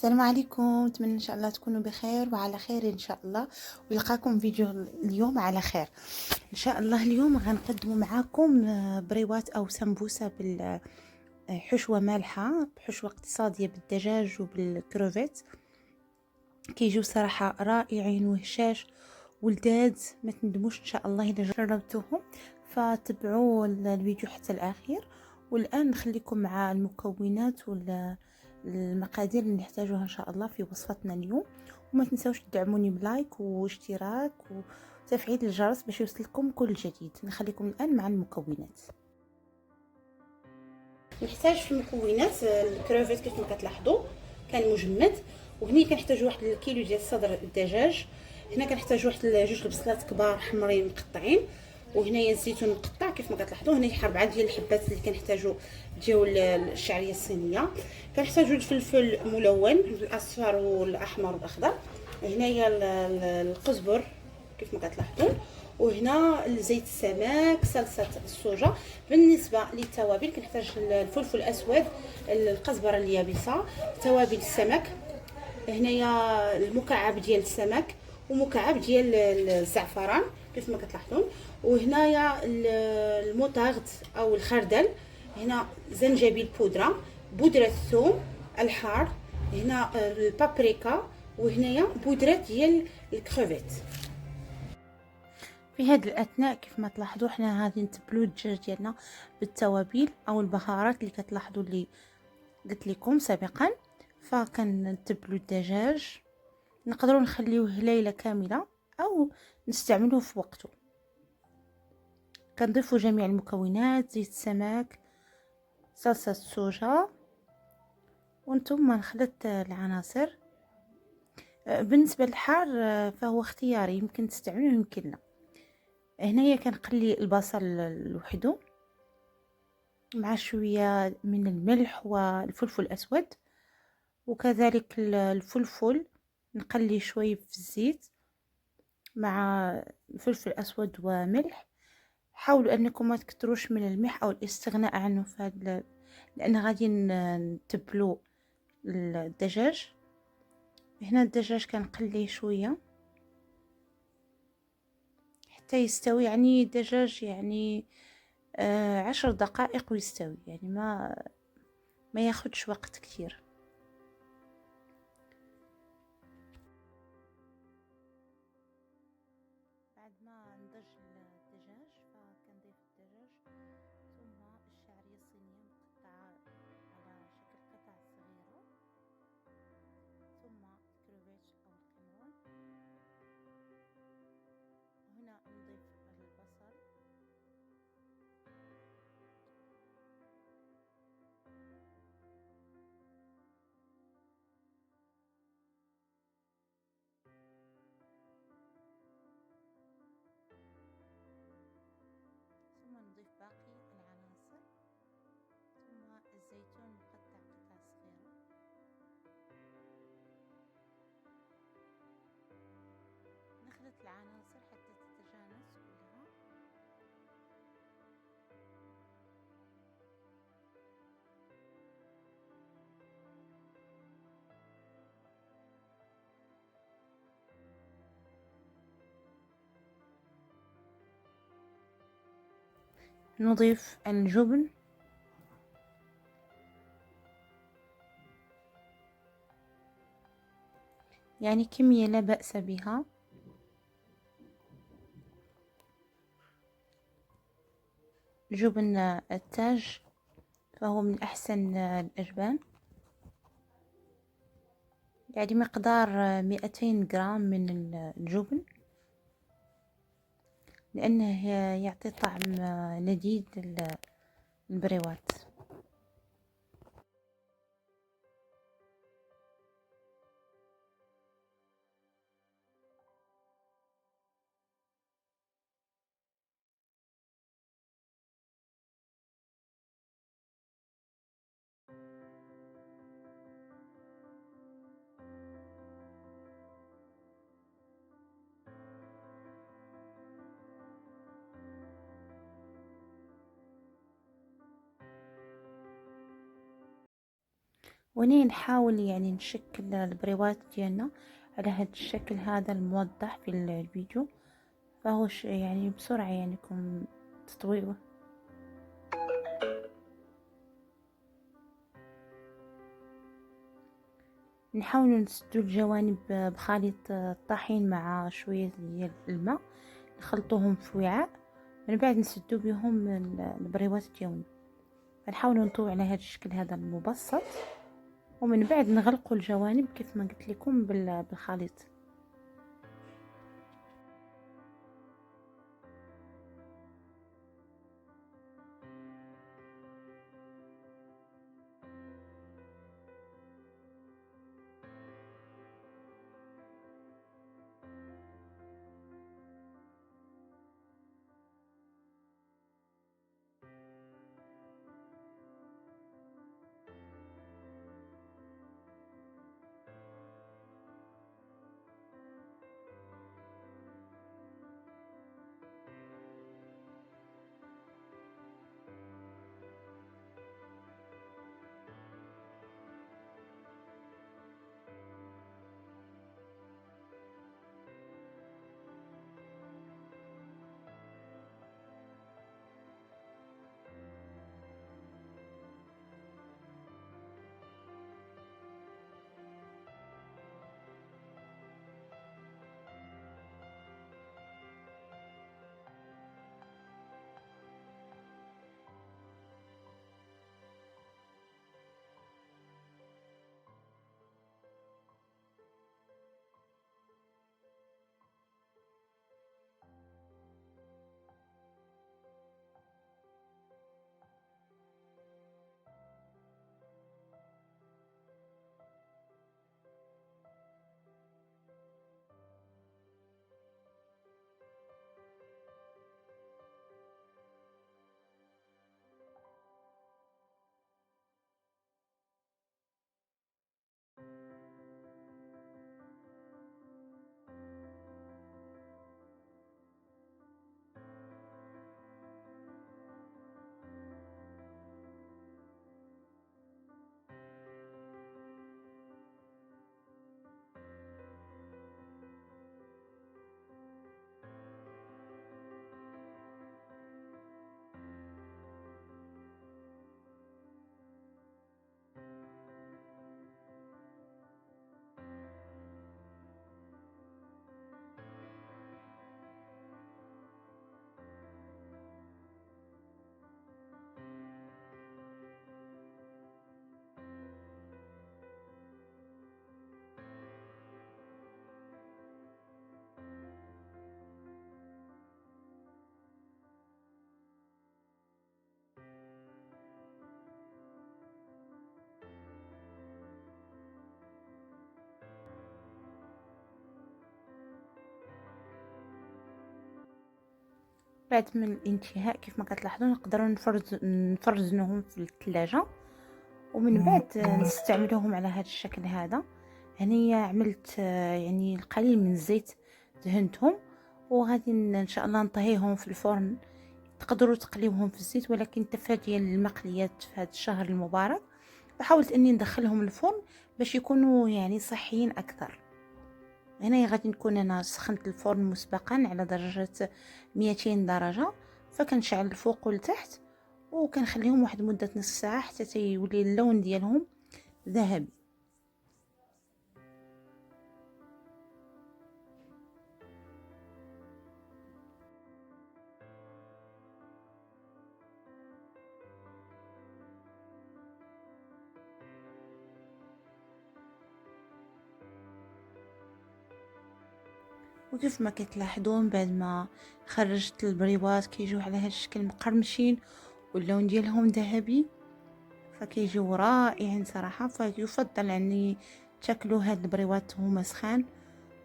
السلام عليكم، نتمنى ان شاء الله تكونوا بخير وعلى خير ان شاء الله، ويلقاكم فيديو اليوم على خير ان شاء الله. اليوم غنقدم معكم بريوات او سمبوسه بالحشوه مالحه، بحشوه اقتصاديه بالدجاج وبالكروفيت. كيجيو صراحه رائعين وهشاش ولذاذ، ما تندموش ان شاء الله اذا جربتوهم. فتبعوا الفيديو حتى الاخير. والان نخليكم مع المكونات المقادير اللي نحتاجوها ان شاء الله في وصفتنا اليوم. وما تنسوش تدعموني بلايك واشتراك وتفعيل الجرس باش يوصلكم كل جديد. نخليكم الان مع المكونات. نحتاج في المكونات الكروفيت كيف ما كتلاحظوا كان مجمد، وهنا كنحتاج واحد الكيلو ديال صدر الدجاج، هنا كنحتاج واحد جوج البصلات كبار حمرين مقطعين، وهنايا الزيتون مقطع كيف ما كتلاحظوا، هنا 4 ديال الحبات اللي كنحتاجوا ديال الشعريه الصينيه، كنحتاجوا الفلفل ملون الاصفر والاحمر والاخضر، هنايا القزبر كيف ما كتلاحظوا، وهنا زيت السمك، صلصه الصوجا. بالنسبه للتوابل كنحتاج الفلفل الاسود، القزبره اليابسه، توابل السمك، هنايا المكعب ديال السمك ومكعب ديال الزعفران كيف ما كتلاحظون، وهنايا الموطارد او الخردل، هنا زنجبيل بودره الثوم الحار، هنا البابريكا، وهنايا بودره ديال الكروفيت. في هذه الاثناء كيف ما تلاحظوا حنا غادي نتبلو الدجاج ديالنا بالتوابل او البهارات اللي كتلاحظوا اللي قلت لكم سابقا. فكنتبلو الدجاج، نقدروا نخليوه ليله كامله او نستعملوه في وقته. كنضيفوا جميع المكونات، زيت السمك، صلصه الصوجا، وانتم نخلط العناصر. بالنسبه للحار فهو اختياري، يمكن تستعملوه يمكن لا. هنايا كنقلي البصل لوحده مع شويه من الملح والفلفل الاسود، وكذلك الفلفل نقلي شوي في الزيت مع فلفل اسود وملح. حاولوا انكم ما تكتروش من الملح او الاستغناء عنه في هذا، لان غادي نتبلو الدجاج. هنا الدجاج كنقليه شويه حتى يستوي، يعني الدجاج يعني 10 دقائق ويستوي، يعني ما ياخدش وقت كتير. بعد ما نضج الدجاج فكنضيف الدجاج ثم الشعريه الصينيه مقطعه على شكل قطع صغيره، ثم الكروفيت او القمرون، وهنا نضيف البصل، ثم نضيف باقي العناصر، ثم الزيتون مقطع قطع صغيرة. نخلط العناصر حتى تتجانس كلها. نضيف الجبن، يعني كمية لا بأس بها. جبن التاج فهو من أحسن الأجبان، يعني مقدار 200 جرام من الجبن، لأنه يعطي طعم لذيذ للبريوات. وني نحاول يعني نشكل البريوات ديالنا على هذا الشكل هذا الموضح في الفيديو، فهو يعني بسرعة يعني يكون تطويره. نحاول نسدو الجوانب بخليط الطحين مع شوية ديال الماء، نخلطوهم في وعاء، من بعد نسدو بهم البريوات ديالنا. فنحاول نطوي على هذا الشكل هذا المبسط، ومن بعد نغلقوا الجوانب كيف ما قلت لكم بالخليط. بعد من الانتهاء كيف ما كتلاحظوا نقدروا نفرزنوهم في الثلاجه، ومن بعد نستعملوهم على هذا الشكل هذا. هني عملت يعني القليل من الزيت دهنتهم، وغادي ان شاء الله نطهيهم في الفرن. تقدروا تقليوهم في الزيت، ولكن تفاديا للمقليات في هذا الشهر المبارك فحاولت اني ندخلهم الفرن باش يكونوا يعني صحيين اكثر. هنا غادي نكون انا سخنت الفرن مسبقا على درجه 200 درجه، فكنشعل الفوق والتحت وكنخليهم واحد مده نص ساعه حتى يولي اللون ديالهم ذهبي. وكيف ما كتلاحظون بعد ما خرجت البريوات كيجيو على هذا الشكل مقرمشين واللون ديالهم ذهبي، فكيجيو رائعين صراحه. فيفضل يعني تاكلوا هاد البريوات هما سخان،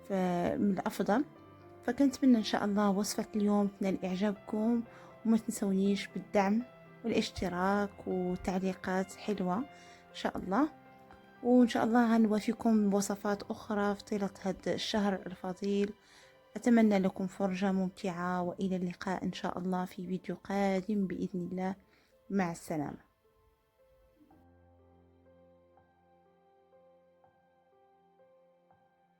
فمن الافضل. فكنتمنى ان شاء الله وصفه اليوم تنال اعجابكم، وما تنسونيش بالدعم والاشتراك وتعليقات حلوه ان شاء الله. وان شاء الله غنوافيكم بوصفات اخرى في طيله هذا الشهر الفضيل. أتمنى لكم فرجة ممتعة، وإلى اللقاء إن شاء الله في فيديو قادم بإذن الله. مع السلامة.